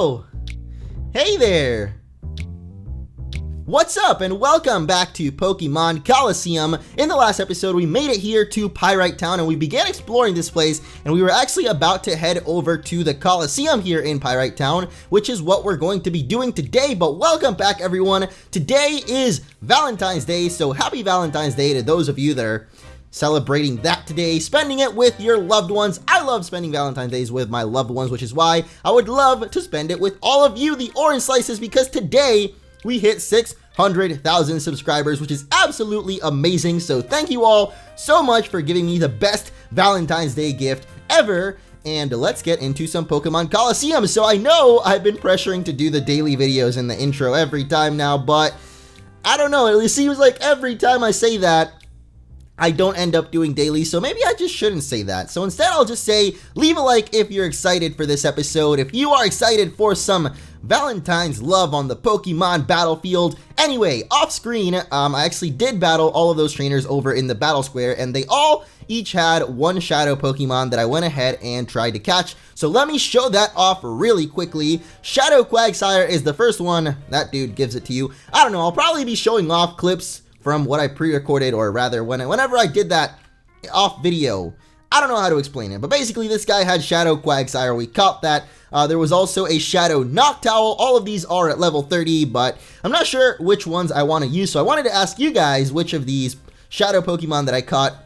Oh, hey there. What's up and welcome back to Pokémon Colosseum. In the last episode, we made it here to Pyrite Town and we began exploring this place, and we were actually about to head over to the Coliseum here in Pyrite Town, which is what we're going to be doing today. But welcome back, everyone. Today is Valentine's Day, so happy Valentine's Day to those of you that are celebrating that today, spending it with your loved ones. I love spending Valentine's Days with my loved ones, which is why I would love to spend it with all of you, the Orange Slices, because today we hit 600,000 subscribers, which is absolutely amazing. So thank you all so much for giving me the best Valentine's Day gift ever. And let's get into some Pokemon Colosseum. So I know I've been pressuring to do the daily videos in the intro every time now, but I don't know. It seems like every time I say that, I don't end up doing daily, so maybe I just shouldn't say that. So instead, I'll just say, leave a like if you're excited for this episode. If you are excited for some Valentine's love on the Pokemon battlefield. Anyway, off screen, I actually did battle all of those trainers over in the battle square, and they all each had one shadow Pokemon that I went ahead and tried to catch. So let me show that off really quickly. Shadow Quagsire is the first one. That dude gives it to you. I don't know, I'll probably be showing off clips from what I pre-recorded, or rather whenever I did that off video. I don't know how to explain it, but basically this guy had Shadow Quagsire. We caught that. There was also a Shadow Noctowl. All of these are at level 30, but I'm not sure which ones I want to use, so I wanted to ask you guys which of these Shadow Pokemon that I caught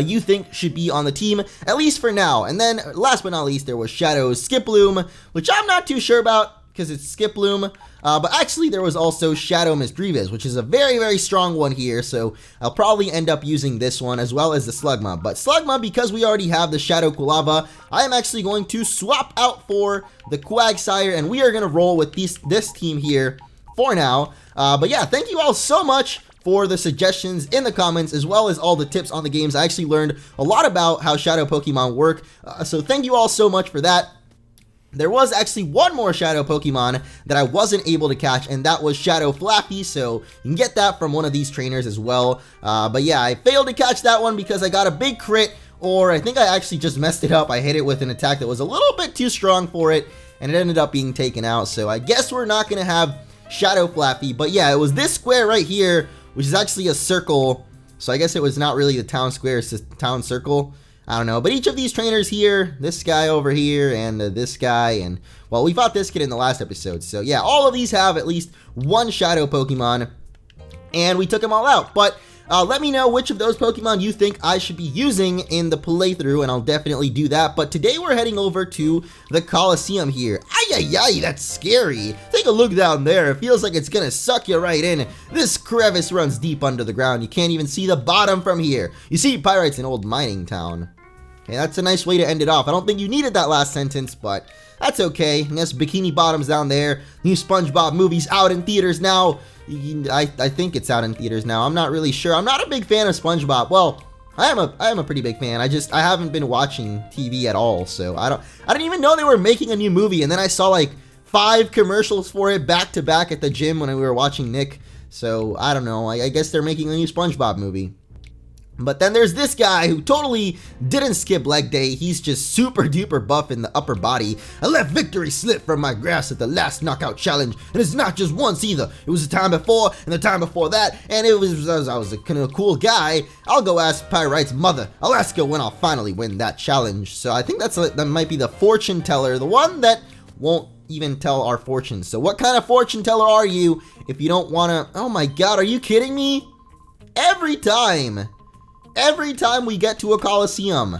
you think should be on the team, at least for now. And then last but not least, there was Shadow Skiploom, which I'm not too sure about because it's Skiploom. But actually there was also Shadow Misdreavus, which is a very, very strong one here, so I'll probably end up using this one as well as the Slugma. But Slugma, because we already have the Shadow Quilava, I am actually going to swap out for the Quagsire, and we are going to roll with this team here for now. But yeah, thank you all so much for the suggestions in the comments, as well as all the tips on the games. I actually learned a lot about how Shadow Pokemon work, so thank you all so much for that. There was actually one more Shadow Pokemon that I wasn't able to catch, and that was Shadow Flappy, so you can get that from one of these trainers as well. But yeah, I failed to catch that one because I got a big crit, or I think I actually just messed it up. I hit it with an attack that was a little bit too strong for it, and it ended up being taken out. So I guess we're not going to have Shadow Flappy. But yeah, it was this square right here, which is actually a circle. So I guess it was not really the town square, it's just town circle. I don't know, but each of these trainers here, this guy over here, and this guy, and, well, we fought this kid in the last episode, so yeah, all of these have at least one Shadow Pokemon, and we took them all out. But let me know which of those Pokemon you think I should be using in the playthrough, and I'll definitely do that. But today we're heading over to the Coliseum here. Ay, that's scary. Take a look down there. It feels like it's gonna suck you right in. This crevice runs deep under the ground. You can't even see the bottom from here. You see, Pyrite's an old mining town. Okay, that's a nice way to end it off. I don't think you needed that last sentence, but that's okay. And there's Bikini Bottom's down there. New SpongeBob movie's out in theaters now. I think it's out in theaters now. I'm not really sure. I'm not a big fan of SpongeBob. Well, I am a pretty big fan. I haven't been watching TV at all, so I didn't even know they were making a new movie. And then I saw like 5 commercials for it back to back at the gym when we were watching Nick. So I don't know. I guess they're making a new SpongeBob movie. But then there's this guy who totally didn't skip leg day. He's just super duper buff in the upper body. I let victory slip from my grasp at the last knockout challenge. And it's not just once either. It was the time before and the time before that. And I was a kind of cool guy. I'll go ask Pyrite's mother. I'll ask her when I'll finally win that challenge. So I think that might be the fortune teller. The one that won't even tell our fortunes. So what kind of fortune teller are you if you don't want to... Oh my god, are you kidding me? Every time we get to a Coliseum.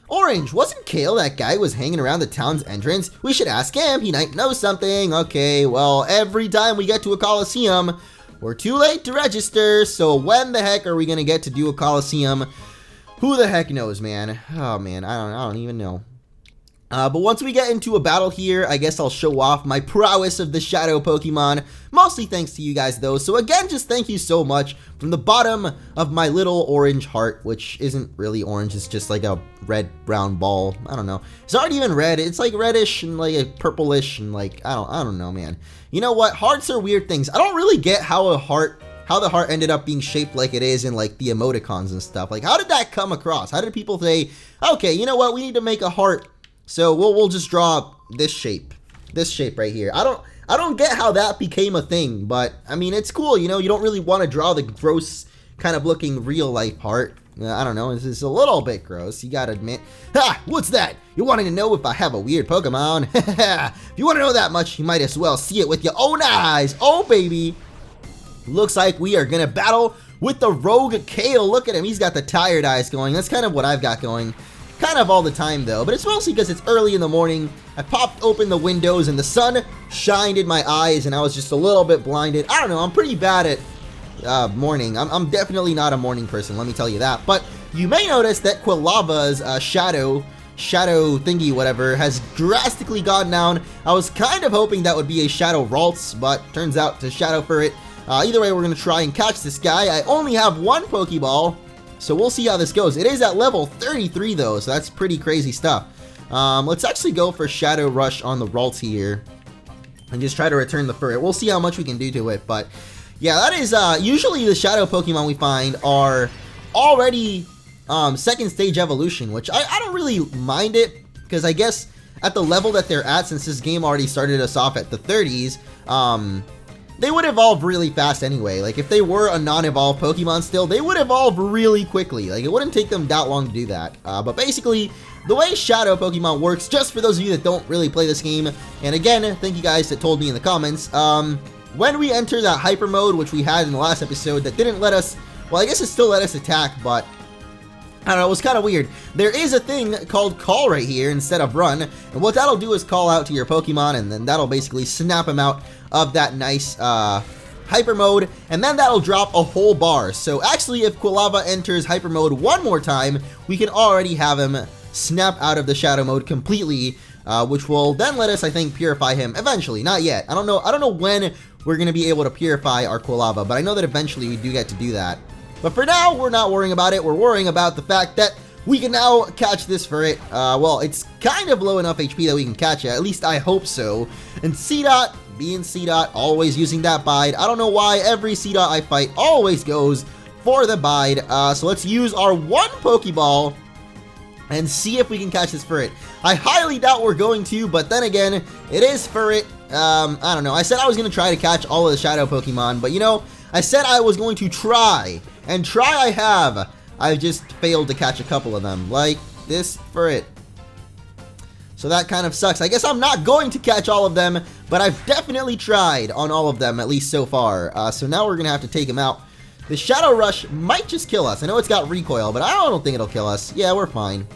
Orange, wasn't Kale that guy who was hanging around the town's entrance? We should ask him, he might know something. Okay, well, every time we get to a Coliseum, we're too late to register, so when the heck are we gonna get to do a Coliseum? Who the heck knows, man? Oh man, I don't even know. But once we get into a battle here, I guess I'll show off my prowess of the Shadow Pokemon. Mostly thanks to you guys, though. So again, just thank you so much from the bottom of my little orange heart, which isn't really orange. It's just like a red-brown ball. I don't know. It's not even red. It's like reddish and like a purplish and like, I don't know, man. You know what? Hearts are weird things. I don't really get how the heart ended up being shaped like it is in like the emoticons and stuff. Like, how did that come across? How did people say, okay, you know what? We need to make a heart. So we'll just draw this shape. this shape right here. I don't get how that became a thing, but I mean, it's cool, you know. You don't really want to draw the gross kind of looking real life part. I don't know, it's a little bit gross, you gotta admit. Ha! What's that? You're wanting to know if I have a weird Pokemon? If you want to know that much, you might as well see it with your own eyes. Oh, baby. Looks like we are gonna battle with the Rogue Kale. Look at him, he's got the tired eyes going. That's kind of what I've got going. Kind of all the time though, but it's mostly because it's early in the morning. I popped open the windows and the sun shined in my eyes and I was just a little bit blinded. I don't know, I'm pretty bad at morning. I'm definitely not a morning person, let me tell you that. But you may notice that Quilava's shadow thingy whatever has drastically gone down. I was kind of hoping that would be a Shadow Ralts, but turns out to Shadow Furret. Either way, we're going to try and catch this guy. I only have one Pokeball, so we'll see how this goes. It is at level 33 though, so that's pretty crazy stuff. Let's actually go for Shadow Rush on the Ralts here and just try to return the Furret. We'll see how much we can do to it, but yeah, that is, usually the Shadow Pokemon we find are already, second stage evolution, which I don't really mind it, because I guess at the level that they're at, since this game already started us off at the 30s, they would evolve really fast anyway. Like, if they were a non-evolved Pokemon still, they would evolve really quickly. Like, it wouldn't take them that long to do that. But basically, the way Shadow Pokemon works, just for those of you that don't really play this game, and again, thank you guys that told me in the comments, when we enter that hyper mode, which we had in the last episode, that didn't let us, well, I guess it still let us attack, but I don't know, it was kind of weird. There is a thing called call right here instead of run, and what that'll do is call out to your Pokemon, and then that'll basically snap them out of that nice hyper mode, and then that'll drop a whole bar. So actually, if Quilava enters hyper mode one more time, we can already have him snap out of the shadow mode completely, which will then let us, I think, purify him eventually. Not yet. I don't know when we're going to be able to purify our Quilava, but I know that eventually we do get to do that. But for now, we're not worrying about it. We're worrying about the fact that we can now catch this Furret. Well, it's kind of low enough HP that we can catch it. At least I hope so. And C-Dot, being C-Dot, always using that Bide. I don't know why every C-Dot I fight always goes for the Bide. So let's use our one Pokeball and see if we can catch this Furret. I highly doubt we're going to, but then again, it is Furret. I don't know. I said I was going to try to catch all of the Shadow Pokemon, but you know, I said I was going to try, and try I have. I've just failed to catch a couple of them, like this Furret. So that kind of sucks. I guess I'm not going to catch all of them, but I've definitely tried on all of them, at least so far. So now we're going to have to take him out. The Shadow Rush might just kill us. I know it's got recoil, but I don't think it'll kill us. Yeah, we're fine.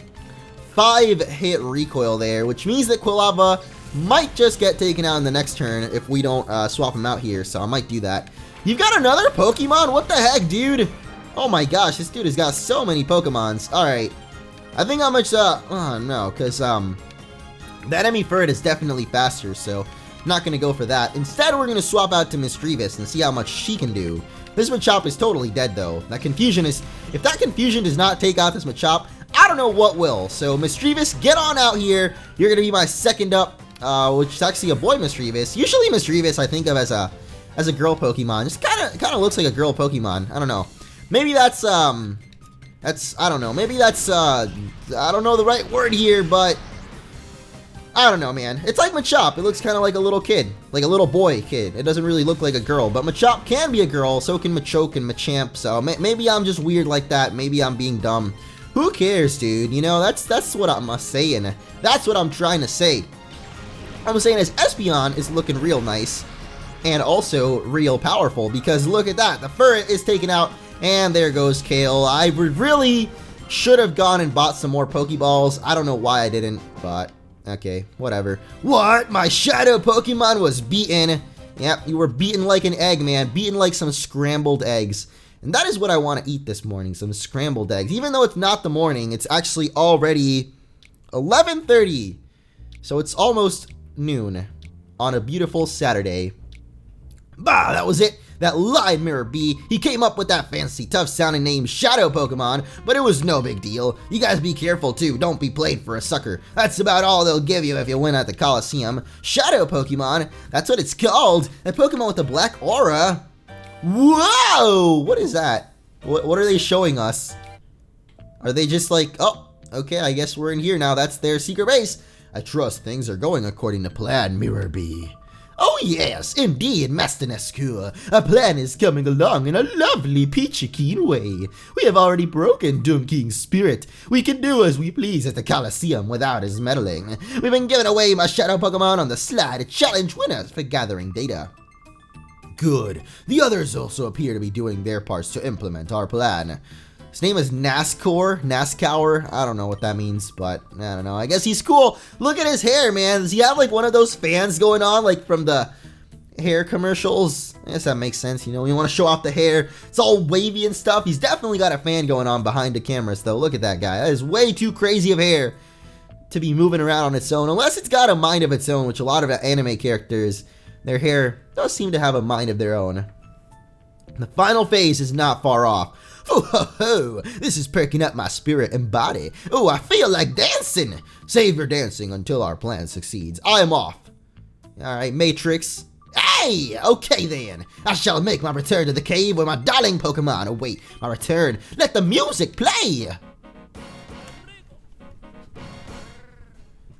5-hit recoil there, which means that Quilava might just get taken out in the next turn if we don't swap him out here, so I might do that. You've got another Pokemon? What the heck, dude? Oh my gosh, this dude has got so many Pokemons. Alright. I think how much, oh no, because, that Emmy Furret is definitely faster, so I'm not going to go for that. Instead, we're going to swap out to Misdreavus and see how much she can do. This Machop is totally dead, though. That Confusion is, if that Confusion does not take out this Machop, I don't know what will. So, Misdreavus, get on out here. You're going to be my second up, which is actually a boy Misdreavus. Usually Misdreavus I think of as a girl Pokemon. Just kind of looks like a girl Pokemon. I don't know. Maybe that's I don't know. Maybe that's, I don't know the right word here, but I don't know, man. It's like Machop. It looks kind of like a little kid. Like a little boy kid. It doesn't really look like a girl. But Machop can be a girl. So can Machoke and Machamp. So maybe I'm just weird like that. Maybe I'm being dumb. Who cares, dude? You know, that's what I'm saying. That's what I'm trying to say. I'm saying is Espeon is looking real nice. And also real powerful. Because look at that. The Furret is taken out. And there goes Kale. I really should have gone and bought some more Pokeballs. I don't know why I didn't. But okay, whatever. What? My Shadow Pokemon was beaten. Yep, you were beaten like an egg, man. Beaten like some scrambled eggs. And that is what I want to eat this morning, some scrambled eggs. Even though it's not the morning, it's actually already 11:30. So it's almost noon on a beautiful Saturday. Bah, that was it. That lied, Mirror B. He came up with that fancy, tough-sounding name Shadow Pokemon, but it was no big deal. You guys be careful, too. Don't be played for a sucker. That's about all they'll give you if you win at the Coliseum. Shadow Pokemon? That's what it's called. A Pokemon with a black aura. Whoa! What is that? What are they showing us? Are they just like, oh, okay, I guess we're in here now. That's their secret base. I trust things are going according to plan, Mirror B. Oh yes, indeed, Master Nescure. Our plan is coming along in a lovely peachy keen way. We have already broken Doom King's spirit. We can do as we please at the Coliseum without his meddling. We've been giving away my shadow Pokemon on the sly to challenge winners for gathering data. Good. The others also appear to be doing their parts to implement our plan. His name is Nascour. I don't know what that means, but I don't know. I guess he's cool. Look at his hair, man. Does he have like one of those fans going on, like from the hair commercials? I guess that makes sense. You know, you want to show off the hair. It's all wavy and stuff. He's definitely got a fan going on behind the cameras, though. Look at that guy. That is way too crazy of hair to be moving around on its own, unless it's got a mind of its own, which a lot of anime characters, their hair does seem to have a mind of their own. The final phase is not far off. Oh ho ho, this is perking up my spirit and body. Oh, I feel like dancing. Save your dancing until our plan succeeds. I am off. Alright, Matrix. Hey, okay then. I shall make my return to the cave where my darling Pokemon await my return. Let the music play.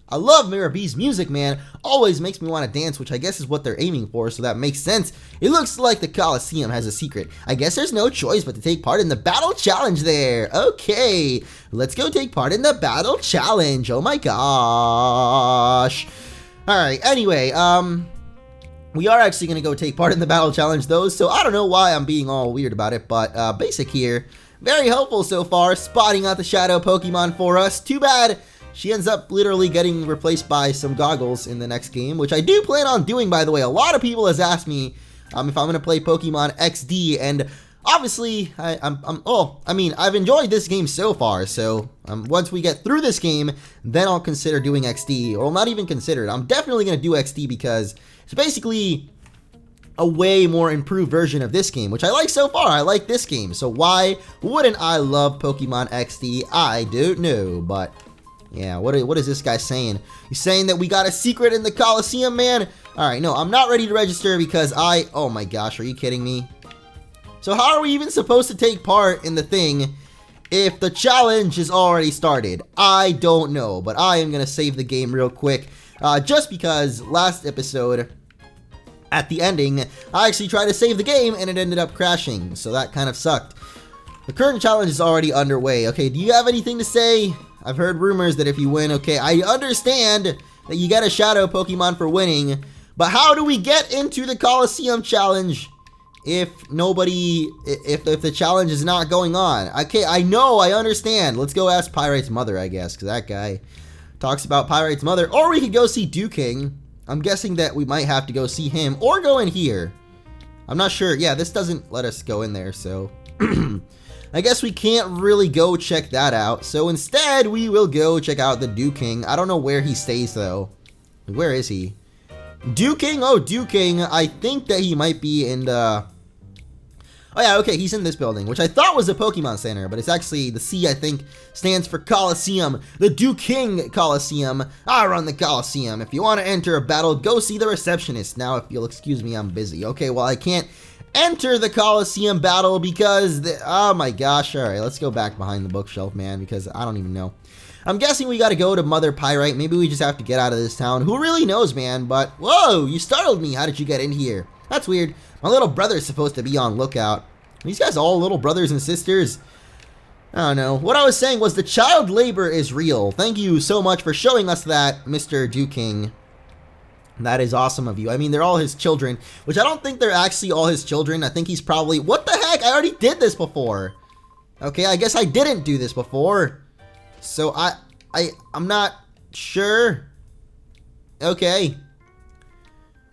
I love Mirror B's music, man. Always makes me want to dance, which I guess is what they're aiming for, so that makes sense. It looks like the Coliseum has a secret. I guess there's no choice but to take part in the battle challenge there. Okay, let's go take part in the battle challenge. Oh my gosh. Alright, anyway, we are actually going to go take part in the battle challenge, though, so I don't know why I'm being all weird about it, but basic here. Very helpful so far, spotting out the shadow Pokemon for us. Too bad she ends up literally getting replaced by some goggles in the next game, which I do plan on doing, by the way. A lot of people has asked me if I'm going to play Pokemon XD, and obviously, I've enjoyed this game so far, so once we get through this game, then I'll consider doing XD, or not even consider it. I'm definitely going to do XD because it's basically a way more improved version of this game, which I like so far. I like this game, so why wouldn't I love Pokemon XD? I don't know, but yeah, what is this guy saying? He's saying that we got a secret in the Coliseum, man. Alright, no, I'm not ready to register because oh my gosh, are you kidding me? So how are we even supposed to take part in the thing if the challenge is already started? I don't know, but I am going to save the game real quick. Just because last episode, at the ending, I actually tried to save the game and it ended up crashing. So that kind of sucked. The current challenge is already underway. Okay, do you have anything to say? I've heard rumors that if you win, okay, I understand that you get a shadow Pokemon for winning, but how do we get into the Coliseum challenge if the challenge is not going on? Okay, I know, I understand. Let's go ask Pyrite's mother, I guess, because that guy talks about Pyrite's mother. Or we could go see Duking. I'm guessing that we might have to go see him or go in here. I'm not sure. Yeah, this doesn't let us go in there, so I guess we can't really go check that out. So instead, we will go check out the Duking. I don't know where he stays, though. Where is he? Duking? Oh, Duking. I think that he might be in the... Oh, yeah, okay, he's in this building, which I thought was a Pokemon Center, but it's actually, the C, I think, stands for Coliseum. The Duking Coliseum. I run the Coliseum. If you want to enter a battle, go see the receptionist. Now, if you'll excuse me, I'm busy. Okay, well, I can't enter the Coliseum battle because oh my gosh. Alright, let's go back behind the bookshelf, man, because I don't even know. I'm guessing we gotta go to Mother Pyrite. Maybe we just have to get out of this town. Who really knows, man? But whoa, you startled me. How did you get in here? That's weird. My little brother's supposed to be on lookout. Are these guys all little brothers and sisters? I don't know. What I was saying was the child labor is real. Thank you so much for showing us that, Mr. Duking. That is awesome of you. I mean, they're all his children, which I don't think they're actually all his children. I think he's probably... What the heck? I already did this before. Okay, I guess I didn't do this before. So I'm not sure. Okay.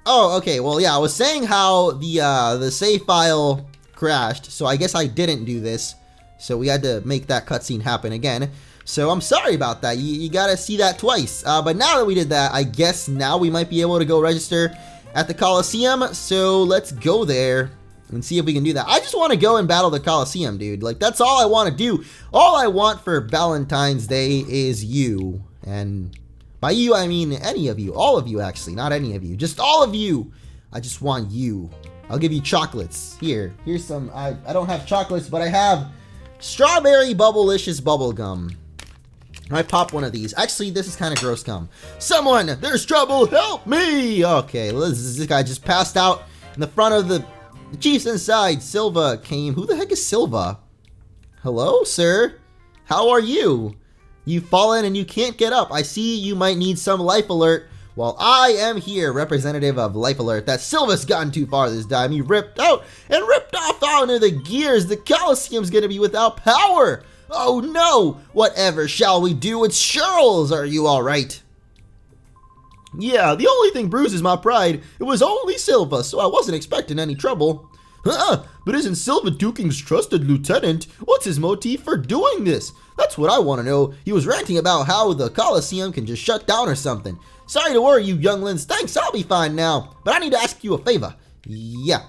Oh, okay. Well, yeah, I was saying how the save file crashed, so I guess I didn't do this. So we had to make that cutscene happen again. So I'm sorry about that. You gotta see that twice. But now that we did that, I guess now we might be able to go register at the Coliseum. So let's go there and see if we can do that. I just want to go and battle the Coliseum, dude. Like, that's all I want to do. All I want for Valentine's Day is you. And by you, I mean any of you. All of you, actually. Not any of you. Just all of you. I just want you. I'll give you chocolates. Here's some. I don't have chocolates, but I have strawberry Bubblicious bubble gum. I pop one of these. Actually, this is kind of gross. Come. Someone, there's trouble. Help me. Okay, this guy just passed out in the front of the chief's inside. Silva came. Who the heck is Silva? Hello, sir. How are you? You've fallen and you can't get up. I see you might need some life alert. Well, I am here, representative of Life Alert. That Silva's gotten too far this time. He ripped out and ripped off all of the gears. The Coliseum's gonna be without power. Oh no! Whatever shall we do? It's Charles. Are you alright? Yeah, the only thing bruises my pride. It was only Silva, so I wasn't expecting any trouble. But isn't Silva Duking's trusted lieutenant? What's his motive for doing this? That's what I want to know. He was ranting about how the Coliseum can just shut down or something. Sorry to worry you younglings. Thanks, I'll be fine now. But I need to ask you a favor. Yeah,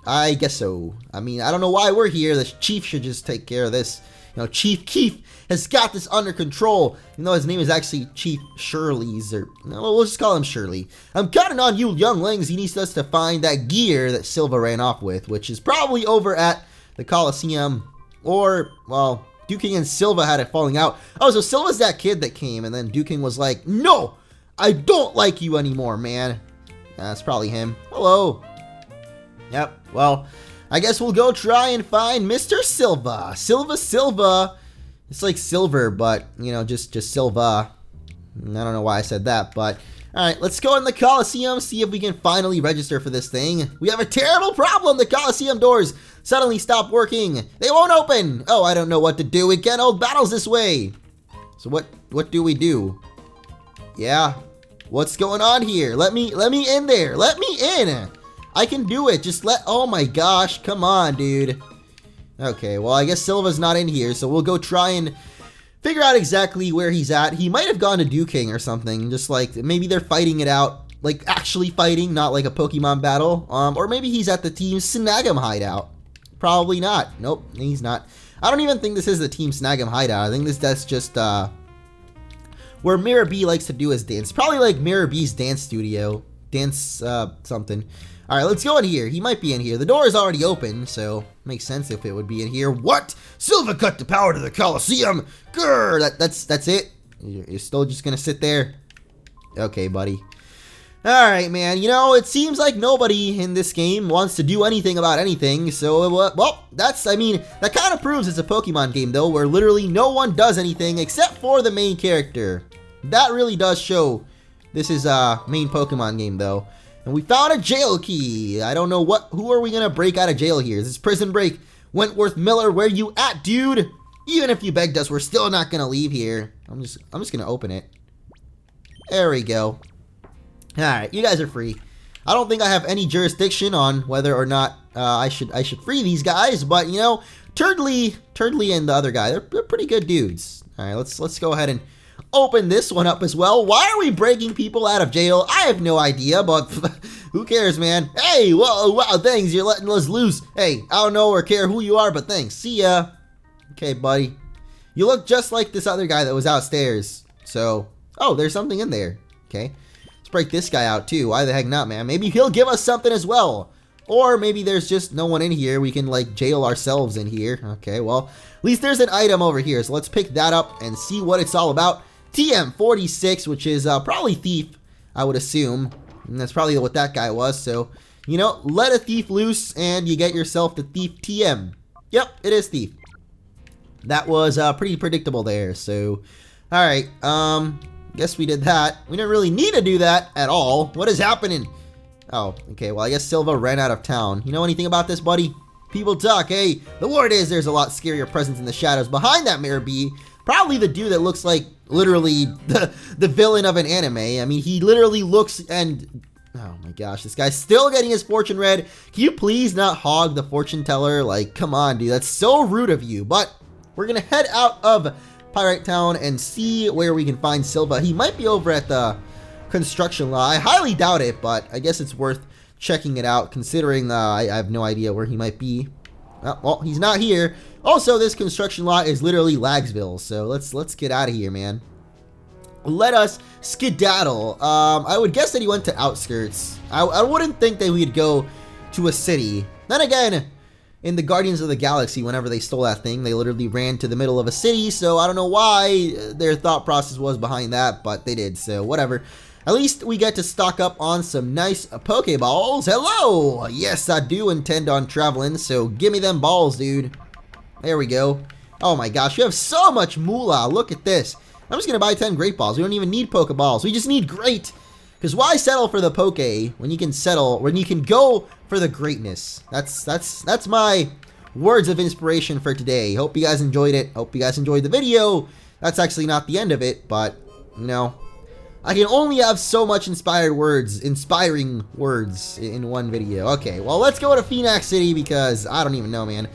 I guess so. I mean, I don't know why we're here. The chief should just take care of this. You know, Chief Keith has got this under control. You know, his name is actually Chief Shirley's, or no, we'll just call him Shirley. I'm counting on you younglings. He needs us to find that gear that Silva ran off with, which is probably over at the Coliseum, or, well, Duking and Silva had it falling out. Oh, so Silva's that kid that came, and then Duking was like, no, I don't like you anymore, man. That's probably him. Hello. Yep, well, I guess we'll go try and find Mr. Silva. Silva. It's like silver, but, you know, just Silva. I don't know why I said that, but... Alright, let's go in the Coliseum, see if we can finally register for this thing. We have a terrible problem! The Coliseum doors suddenly stopped working. They won't open! Oh, I don't know what to do. We can't hold battles this way. So what do we do? Yeah, what's going on here? Let me in there. Let me in! I can do it. Just oh my gosh, come on, dude. Okay, well, I guess Silva's not in here, so we'll go try and figure out exactly where he's at. He might have gone to Duking or something, just like, maybe they're fighting it out, like, actually fighting, not like a Pokemon battle, or maybe he's at the Team Snag'em hideout. Probably not. Nope, he's not. I don't even think this is the Team Snag'em hideout. I think that's just, where Mirror B likes to do his dance. Probably like Mirror B's dance studio. Dance, something. Alright, let's go in here. He might be in here. The door is already open, so makes sense if it would be in here. What? Silva cut the power to the Coliseum! Grr! That's it? You're still just gonna sit there? Okay, buddy. Alright, man. You know, it seems like nobody in this game wants to do anything about anything, so, well, I mean, that kind of proves it's a Pokemon game, though, where literally no one does anything except for the main character. That really does show this is a main Pokemon game, though. And we found a jail key. I don't know who are we gonna break out of jail here? Is this prison break? Wentworth Miller, where you at, dude? Even if you begged us, we're still not gonna leave here. I'm just gonna open it. There we go. Alright, you guys are free. I don't think I have any jurisdiction on whether or not I should free these guys, but you know, Turdley and the other guy, they're pretty good dudes. Alright, let's go ahead and open this one up as well. Why are we breaking people out of jail? I have no idea, but who cares, man? Hey, whoa, wow, thanks, you're letting us loose. Hey, I don't know or care who you are, but thanks. See ya. Okay, buddy. You look just like this other guy that was outstairs. So, oh, there's something in there. Okay. Let's break this guy out, too. Why the heck not, man? Maybe he'll give us something as well. Or maybe there's just no one in here. We can, like, jail ourselves in here. Okay, well, at least there's an item over here. So let's pick that up and see what it's all about. TM46, which is probably thief, I would assume. And that's probably what that guy was. So, you know, let a thief loose and you get yourself the thief TM. Yep, it is thief. That was pretty predictable there. So, alright, guess we did that. We didn't really need to do that at all. What is happening? Oh, okay, well, I guess Silva ran out of town. You know anything about this, buddy? People talk, hey, the word is there's a lot scarier presence in the shadows behind that Mirror B. Probably the dude that looks like literally the villain of an anime. I mean, he literally looks and... Oh my gosh, this guy's still getting his fortune read. Can you please not hog the fortune teller? Like, come on, dude. That's so rude of you. But we're going to head out of Pyrite Town and see where we can find Silva. He might be over at the construction lot. I highly doubt it, but I guess it's worth checking it out considering I have no idea where he might be. Well, he's not here. Also, this construction lot is literally Lagsville, so let's get out of here, man. Let us skedaddle. I would guess that he went to outskirts. I wouldn't think that we'd go to a city. Then again, in the Guardians of the Galaxy, whenever they stole that thing, they literally ran to the middle of a city, so I don't know why their thought process was behind that, but they did, so whatever. At least we get to stock up on some nice Pokeballs. Hello! Yes, I do intend on traveling, so give me them balls, dude. There we go. Oh my gosh, we have so much moolah. Look at this. I'm just going to buy 10 Great Balls. We don't even need Pokeballs. We just need Great. Because why settle for the Poke when you can go for the greatness? That's my words of inspiration for today. Hope you guys enjoyed it. Hope you guys enjoyed the video. That's actually not the end of it, but, you know, I can only have so much inspiring words in one video. Okay, well, let's go to Phoenix City because I don't even know, man.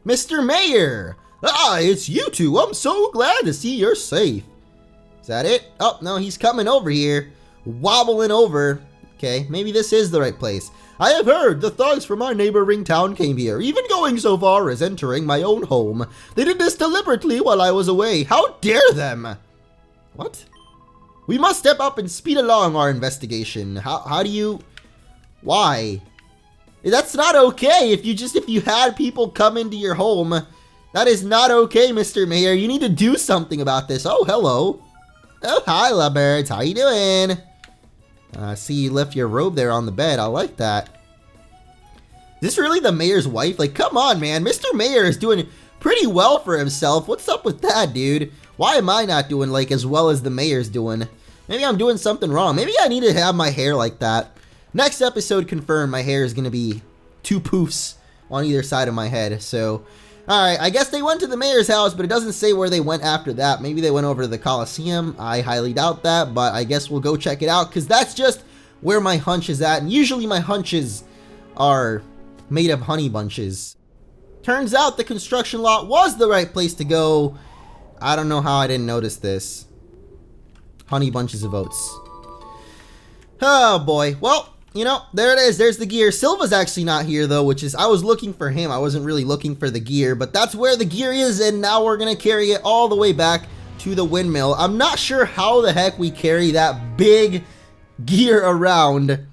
Mr. Mayor! Ah, it's you two. I'm so glad to see you're safe. Is that it? Oh, no, he's coming over here. Wobbling over. Okay, maybe this is the right place. I have heard the thugs from our neighboring town came here, even going so far as entering my own home. They did this deliberately while I was away. How dare them? What? We must step up and speed along our investigation. How do you... Why? That's not okay. If you had people come into your home, that is not okay, Mr. Mayor. You need to do something about this. Oh, hello. Oh, hi, lovebirds. How you doing? See you left your robe there on the bed. I like that. Is this really the mayor's wife? Like, come on, man. Mr. Mayor is doing pretty well for himself. What's up with that, dude? Why am I not doing, like, as well as the mayor's doing? Maybe I'm doing something wrong. Maybe I need to have my hair like that. Next episode confirmed my hair is going to be 2 poofs on either side of my head. So, alright, I guess they went to the mayor's house, but it doesn't say where they went after that. Maybe they went over to the Coliseum. I highly doubt that, but I guess we'll go check it out, because that's just where my hunch is at. And usually my hunches are made of honey bunches. Turns out the construction lot was the right place to go. I don't know how I didn't notice this. Honey bunches of oats. Oh boy. Well, you know, there it is. There's the gear. Silva's actually not here, though, which is, I was looking for him. I wasn't really looking for the gear, but that's where the gear is, and now we're going to carry it all the way back to the windmill. I'm not sure how the heck we carry that big gear around,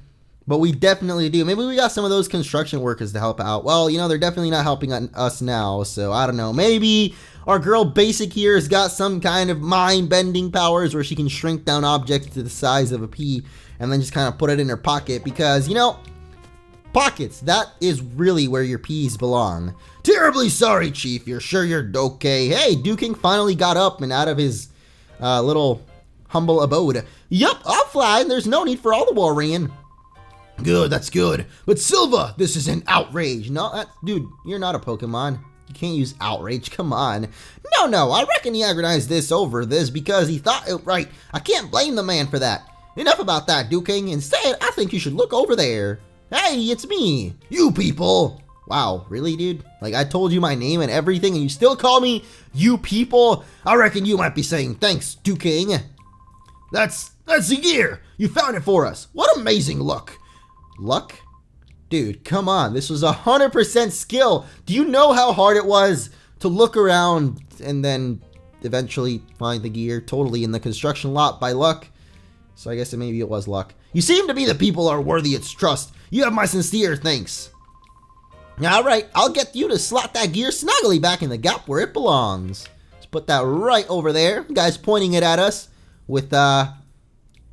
but we definitely do. Maybe we got some of those construction workers to help out. Well, you know, they're definitely not helping us now, so I don't know. Maybe our girl Basic here has got some kind of mind-bending powers where she can shrink down objects to the size of a pea and then just kind of put it in her pocket, because, you know, pockets, that is really where your peas belong. Terribly sorry, Chief. You're sure you're okay? Hey, Duking finally got up and out of his little humble abode. Yup, I'm fine. There's no need for all the worrying. Good, that's good. But Silva, this is an outrage. No, dude, you're not a Pokemon. You can't use outrage. Come on. No, I reckon he agonized this over this because he thought it right. I can't blame the man for that. Enough about that, Duking. Instead, I think you should look over there. Hey, it's me. You people. Wow, really, dude? Like, I told you my name and everything, and you still call me you people? I reckon you might be saying thanks, Duking. That's the gear. You found it for us. What amazing luck. Luck? Dude, come on. This was 100% skill. Do you know how hard it was to look around and then eventually find the gear totally in the construction lot by luck? So I guess maybe it was luck. You seem to be the people are worthy its trust. You have my sincere thanks. Alright, I'll get you to slot that gear snugly back in the gap where it belongs. Let's put that right over there. The guy's pointing it at us with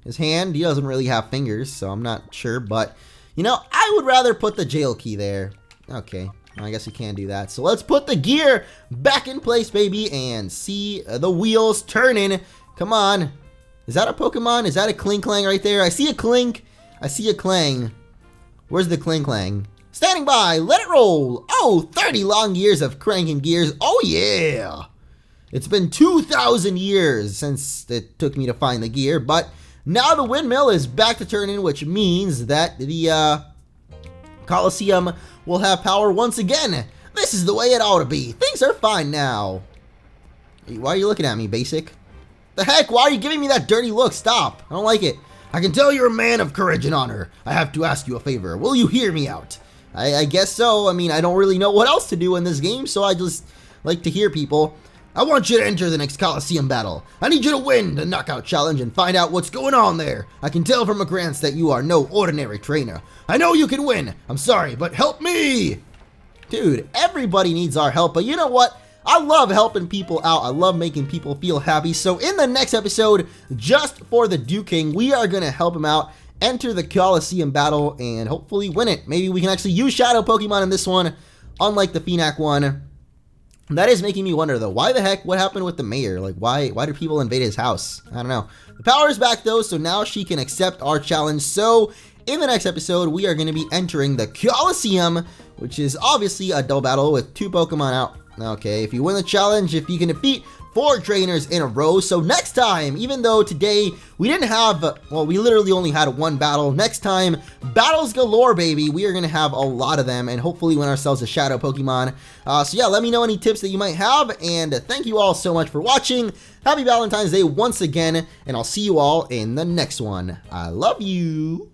his hand. He doesn't really have fingers, so I'm not sure. But, you know, I would rather put the jail key there. Okay, I guess we can do that. So let's put the gear back in place, baby, and see the wheels turning. Come on. Is that a Pokemon? Is that a Klinklang right there? I see a Klink. I see a Klang. Where's the Klinklang? Standing by. Let it roll. Oh, 30 long years of cranking gears. Oh, yeah. It's been 2,000 years since it took me to find the gear, but now the windmill is back to turning, which means that the Coliseum will have power once again. This is the way it ought to be. Things are fine now. Why are you looking at me, Basic? The heck? Why are you giving me that dirty look? Stop. I don't like it. I can tell you're a man of courage and honor. I have to ask you a favor. Will you hear me out? I guess so. I mean, I don't really know what else to do in this game, so I just like to hear people. I want you to enter the next Coliseum battle. I need you to win the knockout challenge and find out what's going on there. I can tell from a glance that you are no ordinary trainer. I know you can win. I'm sorry, but help me. Dude, everybody needs our help, but you know what? I love helping people out. I love making people feel happy. So in the next episode, just for the Dew King, we are going to help him out, enter the Coliseum battle, and hopefully win it. Maybe we can actually use Shadow Pokemon in this one, unlike the Phonak one. That is making me wonder, though, why the heck, what happened with the mayor? Like, why did people invade his house? I don't know. The power is back, though, so now she can accept our challenge. So in the next episode, we are going to be entering the Coliseum, which is obviously a double battle with 2 Pokemon out. Okay, if you win the challenge, if you can defeat 4 trainers in a row. So next time, even though today we didn't have, well, we literally only had 1 battle. Next time, battles galore, baby. We are going to have a lot of them and hopefully win ourselves a Shadow Pokemon. So yeah, let me know any tips that you might have. And thank you all so much for watching. Happy Valentine's Day once again. And I'll see you all in the next one. I love you.